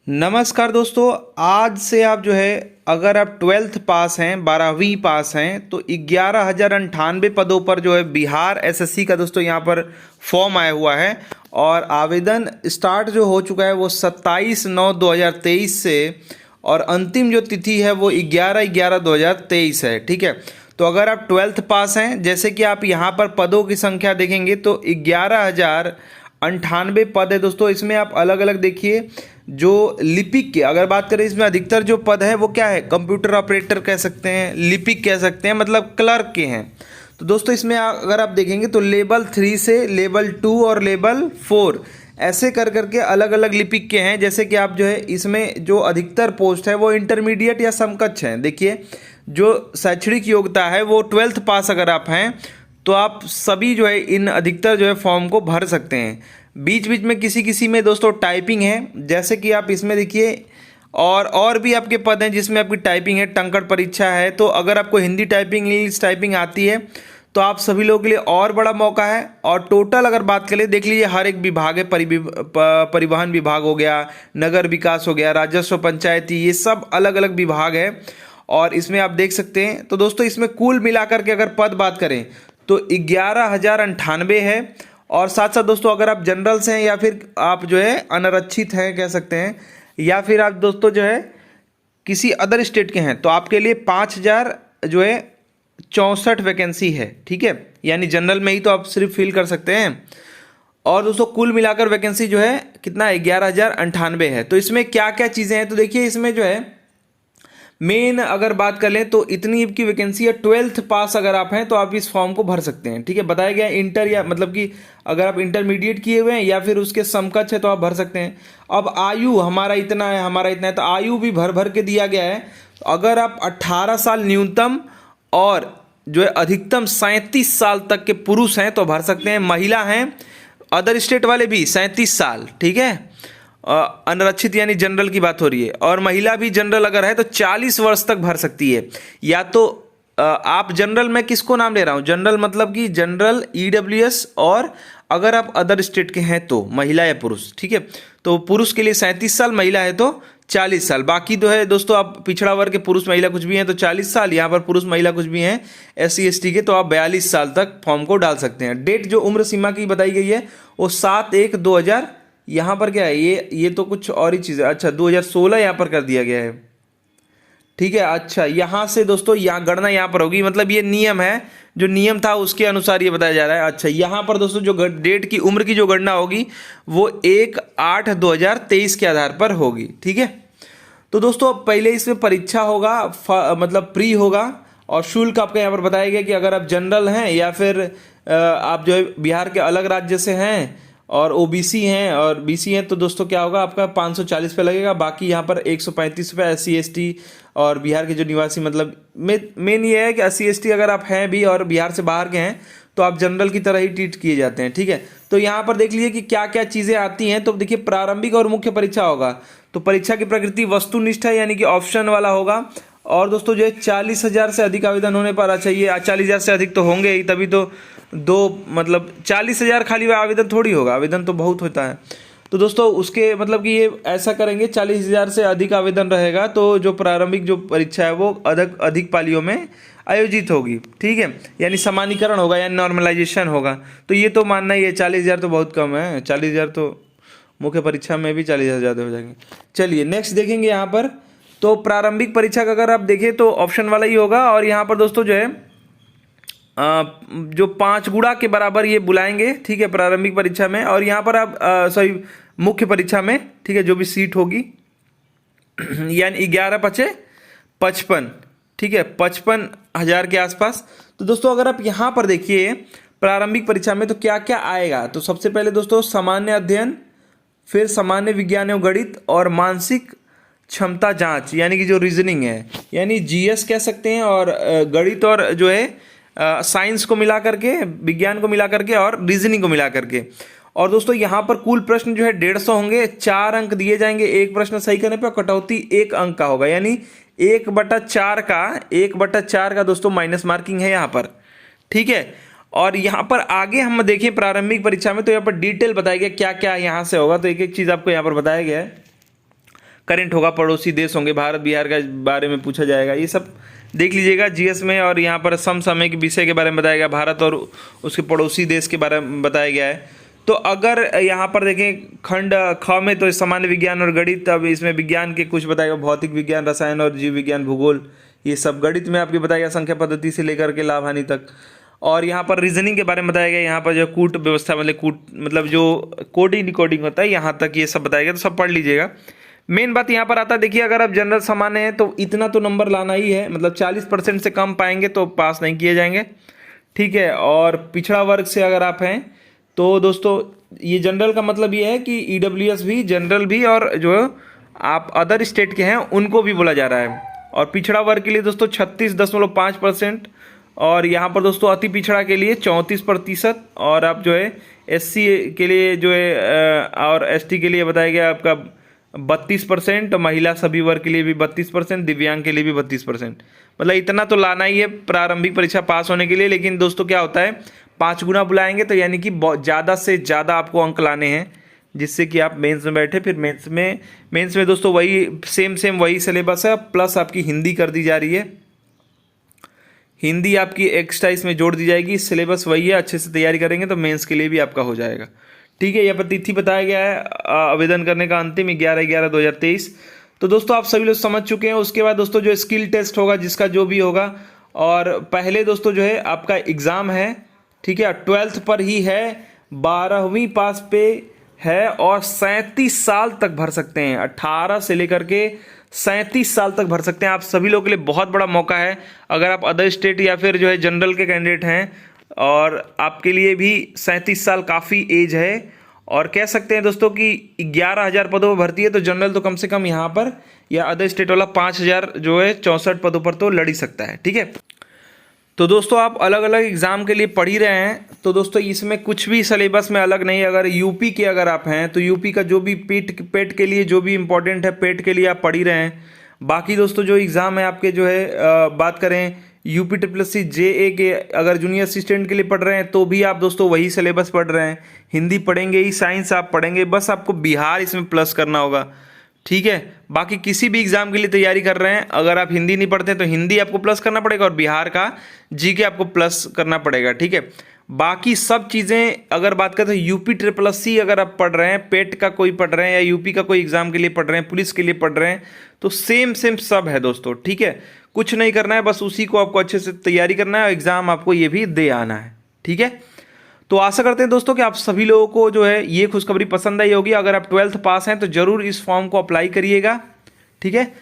नमस्कार दोस्तों। आज से आप जो है अगर आप 12th पास हैं, 12वीं पास हैं, तो 11,098 पदों पर जो है बिहार एसएससी का दोस्तों यहाँ पर फॉर्म आया हुआ है और आवेदन स्टार्ट जो हो चुका है वो 27/9/2023 से और अंतिम जो तिथि है वो 11/11/2023 है। ठीक है, तो अगर आप 12th पास हैं, जैसे कि आप यहाँ पर पदों की संख्या देखेंगे तो 11,098 पद है दोस्तों। इसमें आप अलग अलग देखिए, जो लिपिक के अगर बात करें, इसमें अधिकतर जो पद है वो क्या है, कंप्यूटर ऑपरेटर कह सकते हैं, लिपिक कह सकते हैं, मतलब क्लर्क के हैं। तो दोस्तों इसमें अगर आप देखेंगे तो लेवल 3 से लेवल 2 और लेवल 4 ऐसे कर करके अलग अलग लिपिक के हैं। जैसे कि आप जो है इसमें जो अधिकतर पोस्ट है वो इंटरमीडिएट या समकक्ष हैं। देखिए, जो शैक्षणिक योग्यता है वो 12th पास अगर आप हैं तो आप सभी जो है इन अधिकतर जो है फॉर्म को भर सकते हैं। बीच बीच में किसी किसी में दोस्तों टाइपिंग है, जैसे कि आप इसमें देखिए, और भी आपके पद हैं जिसमें आपकी टाइपिंग है, टंकण परीक्षा है। तो अगर आपको हिंदी टाइपिंग, इंग्लिश टाइपिंग आती है तो आप सभी लोगों के लिए और बड़ा मौका है। और टोटल अगर बात करें, देख लीजिए हर एक विभाग है, परिवहन विभाग हो गया, नगर विकास हो गया, राजस्व, पंचायती, ये सब अलग अलग विभाग है और इसमें आप देख सकते हैं। तो दोस्तों इसमें कुल मिलाकर के अगर पद बात करें तो 11,098 है। और साथ साथ दोस्तों अगर आप जनरल से हैं या फिर आप जो है अनारक्षित हैं कह सकते हैं, या फिर आप दोस्तों जो है किसी अदर स्टेट के हैं, तो आपके लिए 5,000 जो है 64 वैकेंसी है। ठीक है, यानी जनरल में ही तो आप सिर्फ फिल कर सकते हैं। और दोस्तों कुल मिलाकर वैकेंसी जो है कितना है, 11,098 है। तो इसमें क्या क्या चीज़ें हैं, तो देखिए इसमें जो है मेन अगर बात कर लें तो इतनी की वैकेंसी है। 12th पास अगर आप हैं तो आप इस फॉर्म को भर सकते हैं। ठीक है, बताया गया इंटर, या मतलब कि अगर आप इंटरमीडिएट किए हुए हैं या फिर उसके समकक्ष है तो आप भर सकते हैं। अब आयु हमारा इतना है, हमारा इतना है, तो आयु भी भर भर के दिया गया है। तो अगर आप 18 साल न्यूनतम और जो है अधिकतम 37 साल तक के पुरुष हैं तो भर सकते हैं। महिला हैं, अदर स्टेट वाले भी 37 साल, ठीक है, अनारक्षित यानी जनरल की बात हो रही है। और महिला भी जनरल अगर है तो 40 वर्ष तक भर सकती है। या तो आप जनरल, मैं किसको नाम ले रहा हूँ, जनरल मतलब कि जनरल, ईडब्ल्यूएस, और अगर आप अदर स्टेट के हैं तो महिला या पुरुष। ठीक है, तो पुरुष के लिए 37 साल, महिला है तो 40 साल। बाकी तो है दोस्तों, आप पिछड़ा वर्ग के पुरुष महिला कुछ भी हैं तो 40 साल, यहाँ पर पुरुष महिला कुछ भी हैं SC ST के तो आप 42 साल तक फॉर्म को डाल सकते हैं। डेट जो उम्र सीमा की बताई गई है वो 7/1/2000, यहाँ पर क्या है, ये तो कुछ और ही चीज़ है। अच्छा, 2016 यहाँ पर कर दिया गया है। ठीक है, अच्छा, यहाँ से दोस्तों यहाँ गणना यहाँ पर होगी, मतलब ये नियम है, जो नियम था उसके अनुसार ये बताया जा रहा है। अच्छा, यहाँ पर दोस्तों जो डेट की, उम्र की जो गणना होगी वो 1/8/2023 के आधार पर होगी। ठीक है, तो दोस्तों पहले इसमें परीक्षा होगा, मतलब प्री होगा, और शुल्क आपका यहाँ पर बताया गया कि अगर आप जनरल हैं या फिर आप जो है बिहार के अलग राज्य से हैं और OBC हैं और BC हैं तो दोस्तों क्या होगा, आपका 540 पे लगेगा। बाकी यहाँ पर 135 रुपये SC ST और बिहार के जो निवासी, मतलब मेन ये है कि SC ST अगर आप हैं भी और बिहार से बाहर के हैं तो आप जनरल की तरह ही ट्रीट किए जाते हैं। ठीक है, तो यहाँ पर देख लीजिए कि क्या क्या चीज़ें आती हैं। तो देखिए, प्रारंभिक और मुख्य परीक्षा होगा, तो परीक्षा की प्रकृति वस्तुनिष्ठ है, यानी कि ऑप्शन वाला होगा। और दोस्तों जो है 40,000 से अधिक आवेदन होने पर, अच्छा ये 40,000 से अधिक तो होंगे ही, तभी तो मतलब 40,000 खाली आवेदन थोड़ी होगा, आवेदन तो बहुत होता है। तो दोस्तों उसके मतलब कि ये ऐसा करेंगे, 40,000 से अधिक आवेदन रहेगा तो जो प्रारंभिक जो परीक्षा है वो अधिक पालियों में आयोजित होगी। ठीक है, यानी समानीकरण होगा, यानी नॉर्मलाइजेशन होगा। तो ये तो मानना ही है, 40,000 तो बहुत कम है, 40,000 तो मुख्य परीक्षा में भी 40,000 ज़्यादा हो जाएंगे। चलिए नेक्स्ट देखेंगे यहाँ पर। तो प्रारंभिक परीक्षा का अगर आप देखें तो ऑप्शन वाला ही होगा, और यहाँ पर दोस्तों जो है जो 5 गुणा के बराबर ये बुलाएंगे। ठीक है, प्रारंभिक परीक्षा में, और यहाँ पर आप सॉरी मुख्य परीक्षा में, ठीक है, जो भी सीट होगी यानी 11×5=55, ठीक है, 55,000 के आसपास। तो दोस्तों अगर आप यहाँ पर देखिए प्रारंभिक परीक्षा में तो क्या क्या आएगा, तो सबसे पहले दोस्तों सामान्य अध्ययन, फिर सामान्य विज्ञान एवं गणित, और मानसिक क्षमता जांच, यानी कि जो रीजनिंग है, यानी GS कह सकते हैं, और गणित और जो है साइंस को मिला करके, विज्ञान को मिला करके, और रीजनिंग को मिला करके। और दोस्तों यहाँ पर कुल प्रश्न जो है 150 होंगे, 4 अंक दिए जाएंगे एक प्रश्न सही करने पर, कटौती 1 अंक का होगा, यानी 1/4 का दोस्तों माइनस मार्किंग है यहाँ पर। ठीक है, और यहाँ पर आगे हम देखें प्रारंभिक परीक्षा में तो यहाँ पर डिटेल बताया गया क्या क्या यहाँ से होगा। तो एक एक चीज़ आपको यहाँ पर बताया गया है। करेंट होगा, पड़ोसी देश होंगे, भारत बिहार का बारे में पूछा जाएगा, ये सब देख लीजिएगा जीएस में। और यहाँ पर समसामयिक विषय के बारे में बताया गया, भारत और उसके पड़ोसी देश के बारे में बताया गया है। तो अगर यहाँ पर देखें खंड ख में तो सामान्य विज्ञान और गणित, अब इसमें विज्ञान के कुछ बताएगा, भौतिक विज्ञान, रसायन और जीव विज्ञान, भूगोल, ये सब। गणित में आपके बताया गया संख्या पद्धति से लेकर के लाभ हानि तक। और यहाँ पर रीजनिंग के बारे में बताया गया, यहाँ पर जो कूट व्यवस्था मतलब जो कोडिंग डिकोडिंग होता है यहाँ तक ये सब बताया गया, तो सब पढ़ लीजिएगा। मेन बात यहाँ पर आता है, देखिए अगर आप जनरल सामान्य हैं तो इतना तो नंबर लाना ही है, मतलब 40% से कम पाएंगे तो पास नहीं किए जाएंगे, ठीक है। और पिछड़ा वर्ग से अगर आप हैं तो दोस्तों ये जनरल का मतलब ये है कि ईडब्ल्यूएस भी, जनरल भी, और जो आप अदर स्टेट के हैं उनको भी बोला जा रहा है। और पिछड़ा वर्ग के लिए दोस्तों 36.5%, और यहाँ पर दोस्तों अति पिछड़ा के लिए 34%, और आप जो है एससी के लिए जो है और एसटी के लिए बताया गया आपका 32%, महिला सभी वर्ग के लिए भी 32%, दिव्यांग के लिए भी 32%। मतलब इतना तो लाना ही है प्रारंभिक परीक्षा पास होने के लिए। लेकिन दोस्तों क्या होता है, 5 गुना बुलाएंगे तो यानी कि ज़्यादा से ज़्यादा आपको अंक लाने हैं, जिससे कि आप मेंस में बैठे। फिर मेंस में दोस्तों वही सेम वही सिलेबस है, प्लस आपकी हिंदी कर दी जा रही है, हिंदी आपकी एक्स्ट्रा इसमें जोड़ दी जाएगी। सिलेबस वही है, अच्छे से तैयारी करेंगे तो मेंस के लिए भी आपका हो जाएगा, ठीक है। यहाँ पर तिथि बताया गया है आवेदन करने का अंतिम 11/11/2023। तो दोस्तों आप सभी लोग समझ चुके हैं। उसके बाद दोस्तों जो स्किल टेस्ट होगा, जिसका जो भी होगा, और पहले दोस्तों जो है आपका एग्ज़ाम है, ठीक है, 12th पर ही है, 12वीं पास पे है, और 37 साल तक भर सकते हैं, 18 से लेकर के 37 साल तक भर सकते हैं। आप सभी लोगों के लिए बहुत बड़ा मौका है, अगर आप अदर स्टेट या फिर जो है जनरल के कैंडिडेट हैं, और आपके लिए भी 37 साल काफ़ी एज है। और कह सकते हैं दोस्तों कि 11,000 पदों पर भर्ती है, तो जनरल तो कम से कम यहाँ पर, या अदर स्टेट वाला 5,000 जो है 64 पदों पर तो लड़ ही सकता है, ठीक है। तो दोस्तों आप अलग अलग एग्ज़ाम के लिए पढ़ ही रहे हैं, तो दोस्तों इसमें कुछ भी सिलेबस में अलग नहीं। अगर यूपी के अगर आप हैं तो यूपी का जो भी पेट के लिए जो भी इम्पोर्टेंट है, पेट के लिए आप पढ़ ही रहे हैं। बाकी दोस्तों जो एग्ज़ाम है आपके जो है बात करें यूपी SSC JA के, अगर जूनियर असिस्टेंट के लिए पढ़ रहे हैं तो भी आप दोस्तों वही सिलेबस पढ़ रहे हैं, हिंदी पढ़ेंगे ही, साइंस आप पढ़ेंगे, बस आपको बिहार इसमें प्लस करना होगा, ठीक है। बाकी किसी भी एग्जाम के लिए तैयारी कर रहे हैं, अगर आप हिंदी नहीं पढ़ते तो हिंदी आपको प्लस करना पड़ेगा, और बिहार का जीके आपको प्लस करना पड़ेगा, ठीक है। बाकी सब चीज़ें अगर बात करते हैं यूपी SSC अगर आप पढ़ रहे हैं, पेट का कोई पढ़ रहे हैं, या यूपी का कोई एग्जाम के लिए पढ़ रहे हैं, पुलिस के लिए पढ़ रहे हैं, तो सेम सब है दोस्तों, ठीक है। कुछ नहीं करना है, बस उसी को आपको अच्छे से तैयारी करना है, और एग्जाम आपको ये भी दे आना है, ठीक है। तो आशा करते हैं दोस्तों कि आप सभी लोगों को जो है ये खुशखबरी पसंद आई होगी। अगर आप 12th पास हैं तो जरूर इस फॉर्म को अप्लाई करिएगा, ठीक है।